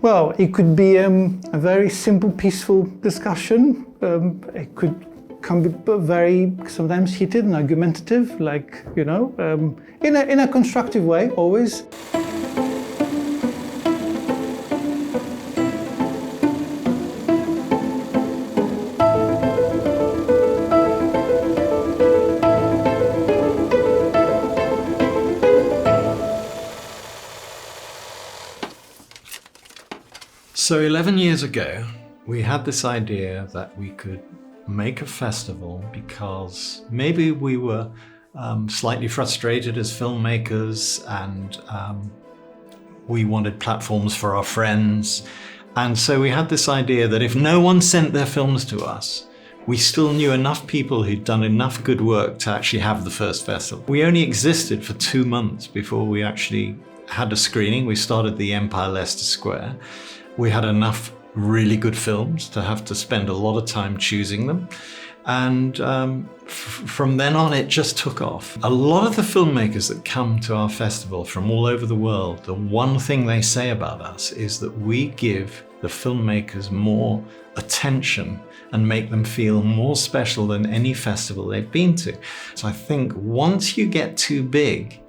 Well, it could be a very simple, peaceful discussion. It can be very sometimes heated and argumentative, like, in a constructive way, always. So 11 years ago, we had this idea that we could make a festival because maybe we were slightly frustrated as filmmakers, and we wanted platforms for our friends. And so we had this idea that if no one sent their films to us, we still knew enough people who'd done enough good work to actually have the first festival. We only existed for 2 months before we actually had a screening. We started the Empire Leicester Square. We had enough really good films to have to spend a lot of time choosing them. And from then on, it just took off. A lot of the filmmakers that come to our festival from all over the world, the one thing they say about us is that we give the filmmakers more attention and make them feel more special than any festival they've been to. So I think once you get too big,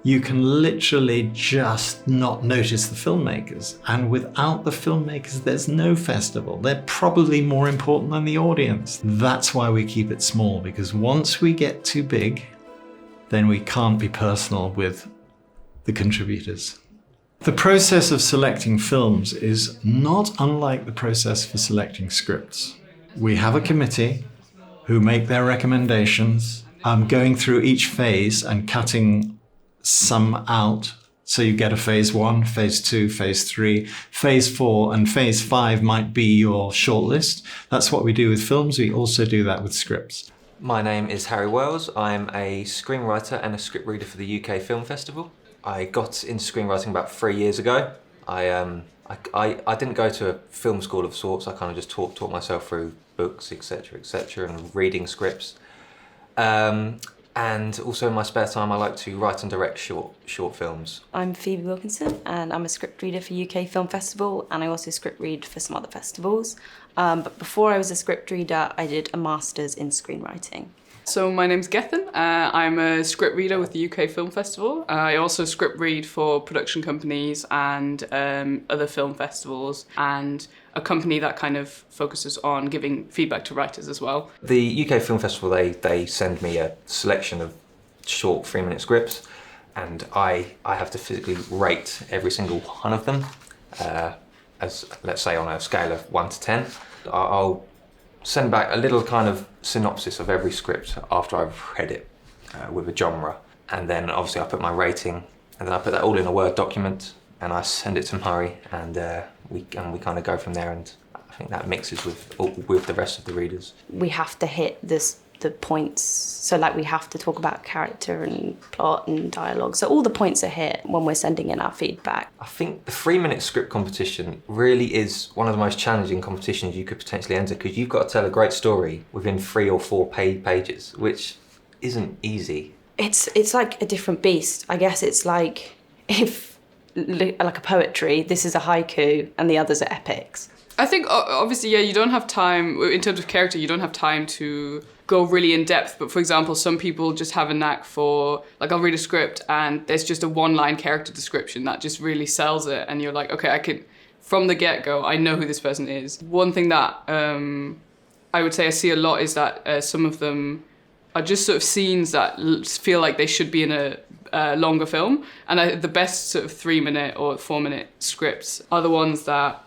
you can literally just not notice the filmmakers. And without the filmmakers, there's no festival. They're probably more important than the audience. That's why we keep it small, because once we get too big, then we can't be personal with the contributors. The process of selecting films is not unlike the process for selecting scripts. We have a committee who make their recommendations, going through each phase and cutting some out. So you get a phase 1, phase 2, phase 3, phase 4, and phase 5 might be your shortlist. That's what we do with films. We also do that with scripts. My name is Harry Wells. I'm a screenwriter and a script reader for the UK Film Festival. I got into screenwriting about 3 years ago. I didn't go to a film school of sorts. I kind of just taught myself through books, etc., and reading scripts. And also in my spare time, I like to write and direct short films. I'm Phoebe Wilkinson, and I'm a script reader for UK Film Festival, and I also script read for some other festivals. But before I was a script reader, I did a master's in screenwriting. So my name's Gethin. I'm a script reader with the UK Film Festival. I also script read for production companies and other film festivals, and a company that kind of focuses on giving feedback to writers as well. The UK Film Festival, they send me a selection of short 3-minute scripts, and I have to physically rate every single one of them, as let's say on a scale of 1 to 10. I'll send back a little kind of synopsis of every script after I've read it with a genre, and then obviously I put my rating, and then I put that all in a Word document and I send it to Murray, and we kind of go from there, and I think that mixes with the rest of the readers. We have to hit the points, so like we have to talk about character and plot and dialogue, so all the points are hit when we're sending in our feedback. I think the 3-minute script competition really is one of the most challenging competitions you could potentially enter, because you've got to tell a great story within 3 or 4 pages, which isn't easy. It's like a different beast. I guess it's like if like a poetry, this is a haiku and the others are epics. I think obviously, yeah, you don't have time, in terms of character, you don't have time to go really in depth. But for example, some people just have a knack for, like, I'll read a script and there's just a 1-line character description that just really sells it. And you're like, okay, I can, from the get-go, I know who this person is. One thing that I would say I see a lot is that some of them are just sort of scenes that feel like they should be in a longer film. And the best sort of 3-minute or 4-minute scripts are the ones that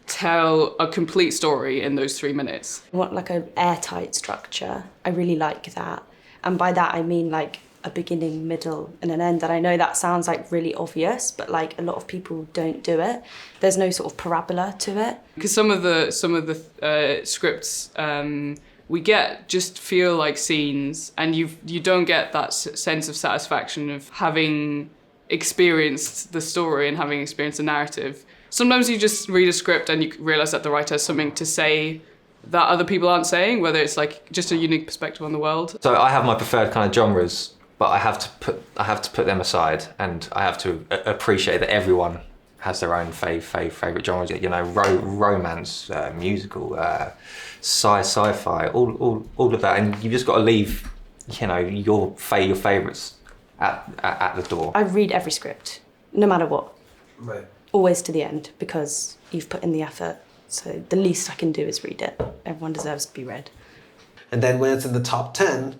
tell a complete story in those 3 minutes. I want like an airtight structure. I really like that. And by that I mean like a beginning, middle and an end. And I know that sounds like really obvious, but like a lot of people don't do it. There's no sort of parabola to it. Because some of the scripts we get just feel like scenes, and you don't get that sense of satisfaction of having experienced the story and having experienced the narrative. Sometimes you just read a script and you realise that the writer has something to say that other people aren't saying, whether it's like just a unique perspective on the world. So I have my preferred kind of genres, but I have to put them aside, and I have to appreciate that everyone has their own favorite genres. You know, romance, musical, sci-fi, all of that, and you've just got to leave, you know, your favorites at the door. I read every script, no matter what. Right. Always to the end, because you've put in the effort. So the least I can do is read it. Everyone deserves to be read. And then when it's in the top 10,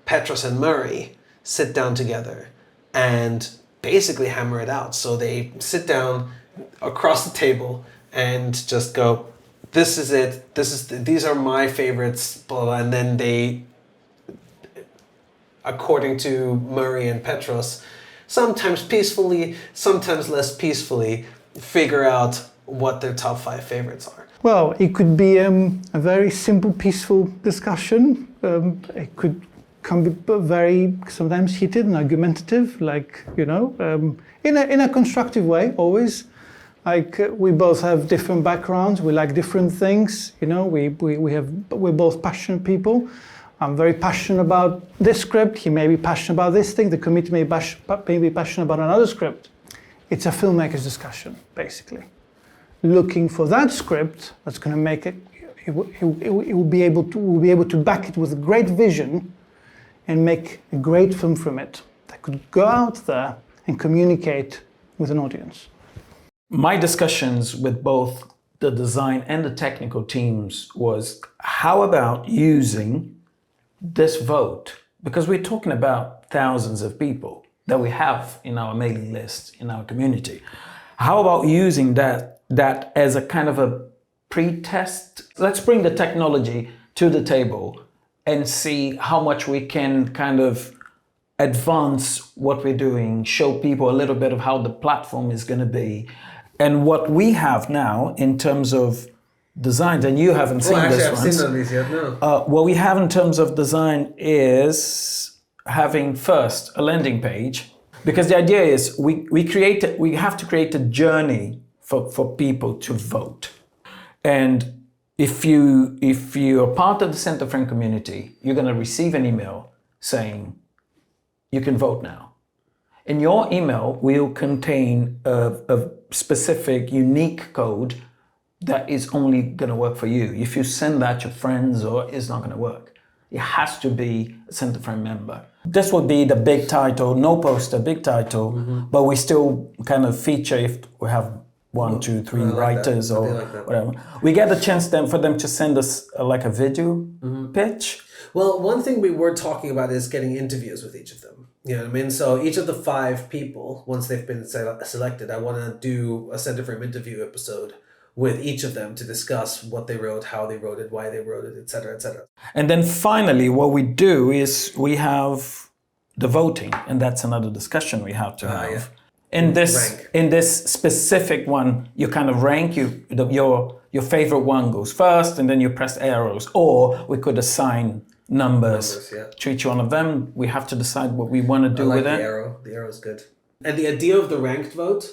Petros and Murray sit down together and basically hammer it out. So they sit down across the table and just go, this is it, these are my favorites, blah, blah, and then they, according to Murray and Petros, sometimes peacefully, sometimes less peacefully, figure out what their top 5 favorites are. Well, it could be a very simple, peaceful discussion. It could can be very sometimes heated and argumentative, like, you know, in a constructive way, always. Like, we both have different backgrounds, we like different things, you know, we're both passionate people. I'm very passionate about this script, he may be passionate about this thing, the committee may be passionate about another script. It's a filmmaker's discussion, basically. Looking for that script that's going to make it, it will be able to back it with a great vision and make a great film from it that could go out there and communicate with an audience. My discussions with both the design and the technical teams was, how about using this vote? Because we're talking about thousands of people that we have in our mailing list, in our community. How about using that as a kind of a pre-test? Let's bring the technology to the table and see how much we can kind of advance what we're doing, show people a little bit of how the platform is going to be. And what we have now in terms of designs, and you haven't seen this one. I've seen none of these yet, no. What we have in terms of design is having first a landing page, because the idea is we have to create a journey for people to vote. And if you're part of the CenterFrame community, you're going to receive an email saying you can vote now. And your email will contain a specific unique code that is only going to work for you. If you send that to friends, it's not going to work. It has to be a CenterFrame member. This would be the big title, no poster, big title, but we still kind of feature if we have 1, 2, 3 writers or whatever. We get a chance then for them to send us like a video pitch. Well, one thing we were talking about is getting interviews with each of them. You know what I mean? So each of the 5 people, once they've been selected, I want to do a CenterFrame interview episode with each of them to discuss what they wrote, how they wrote it, why they wrote it, etc., etc. And then finally, what we do is we have the voting, and that's another discussion we have to have. Yeah. In this specific one, you kind of rank your favorite one goes first, and then you press arrows. Or we could assign numbers to each one of them. We have to decide what we want to do with it. The arrow is good. And the idea of the ranked vote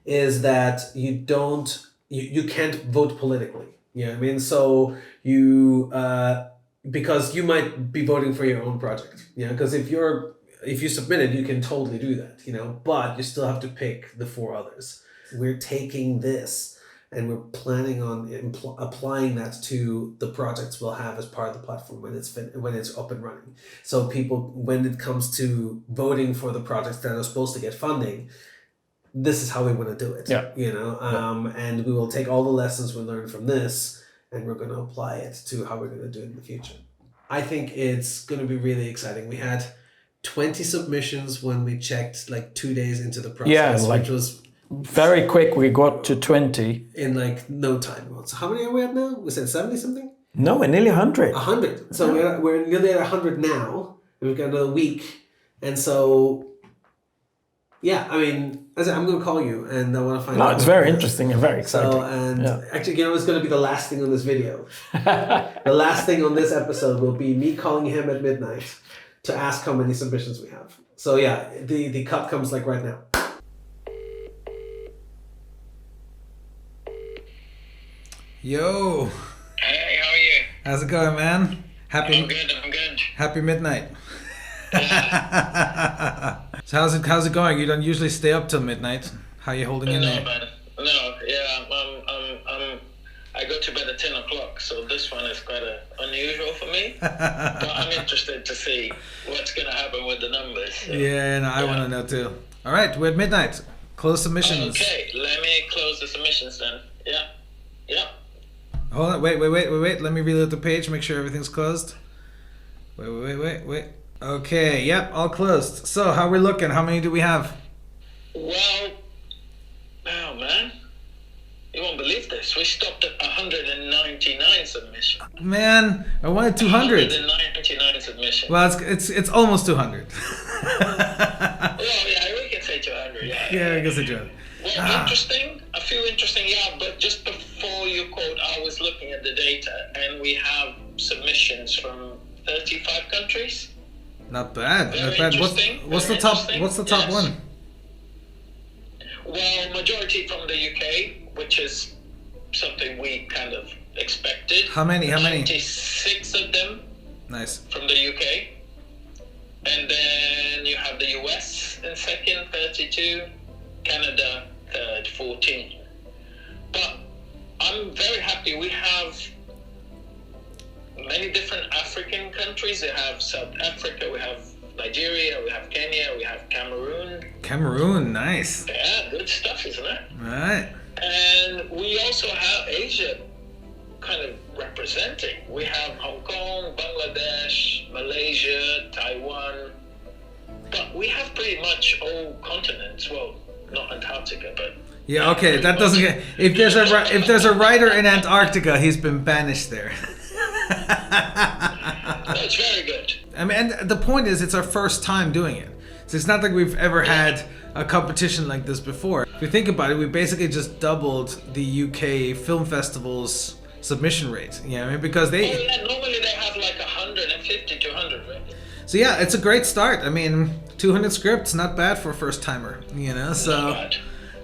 is that you can't vote politically. You know what I mean? So you because you might be voting for your own project. You know, because if you submit it, you can totally do that, you know, but you still have to pick the 4 others. We're taking this and we're planning on applying that to the projects we'll have as part of the platform when it's up and running. So people, when it comes to voting for the projects that are supposed to get funding, this is how we want to do it. Yeah. You know, and we will take all the lessons we learned from this and we're going to apply it to how we're going to do it in the future. I think it's going to be really exciting. We had 20 submissions when we checked like 2 days into the process, which was very quick. We got to 20 in like no time. So how many are we at now? We said 70 something? No, we're nearly 100. 100. So we're nearly at 100 now. We've got another week. And so, yeah, I mean, as I said, I'm going to call you and I want to find out. No, it's very interesting and very exciting. So, actually, you know, it's going to be the last thing on this video. The last thing on this episode will be me calling him at midnight to ask how many submissions we have. So yeah, the cut comes like right now. Yo. Hey, how are you? How's it going, man? I'm good. Happy midnight. So how's it going? You don't usually stay up till midnight. How are you holding in there? go to bed at 10 o'clock, so this one is quite unusual for me. But I'm interested to see what's going to happen with the numbers. So. Yeah, no, I want to know too. All right, we're at midnight. Close submissions. Okay, let me close the submissions then. Yeah. Hold on, wait. Let me reload the page, make sure everything's closed. Wait. Okay, yep, all closed. So, how are we looking? How many do we have? Well, oh man, you won't believe this. We stopped at 199 submissions. Man, I wanted 200. 199 submissions. Well, it's almost 200. Well, yeah, we can say 200. Yeah, I guess I do. Well, interesting. A few interesting, yeah. But just before you quote, I was looking at the data, and we have submissions from 35 countries. Not bad. Very Not bad. interesting, What's the very top? interesting, What's the top yes. one? Well, majority from the UK, which is something we kind of expected. How many? 26 of them Nice. from the UK. And then you have the US in second, 32. Canada, third, 14. But I'm very happy. We have many different African countries. We have South Africa, we have Nigeria, we have Kenya, we have Cameroon. Cameroon, nice. Yeah, good stuff, isn't it? All right. And we also have Asia kind of representing. We have Hong Kong, Bangladesh, Malaysia, Taiwan. But we have pretty much all continents. Well, not Antarctica, but Yeah. Okay. That doesn't get. If there's a writer in Antarctica, he's been banished there. that's very good. I mean, and the point is, it's our first time doing it. So it's not like we've ever had a competition like this before. If you think about it, we basically just doubled the UK film festival's submission rate. You know what I mean? Because Oh they. yeah, normally they have like 150, 200, right? So yeah, it's a great start. I mean, 200 scripts, not bad for a first timer. You know, so. Not bad.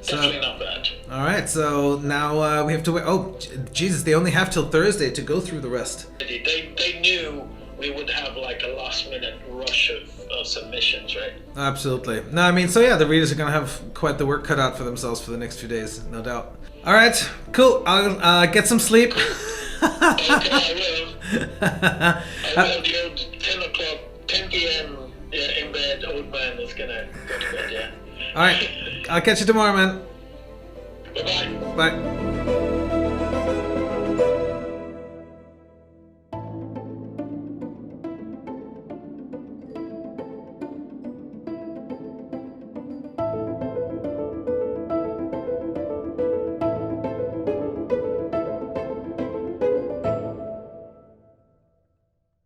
Definitely not bad. All right, so now we have to wait. Oh, Jesus, they only have till Thursday to go through the rest. They knew we would have like a last minute rush of submissions, right? Absolutely. No, I mean, so yeah, the readers are going to have quite the work cut out for themselves for the next few days, no doubt. All right, cool. I'll get some sleep. Okay, I will. I will. The old 10 o'clock, 10 p.m. Yeah, in bed, old man is gonna go to bed, yeah. All right, I'll catch you tomorrow, man. Bye-bye. Bye.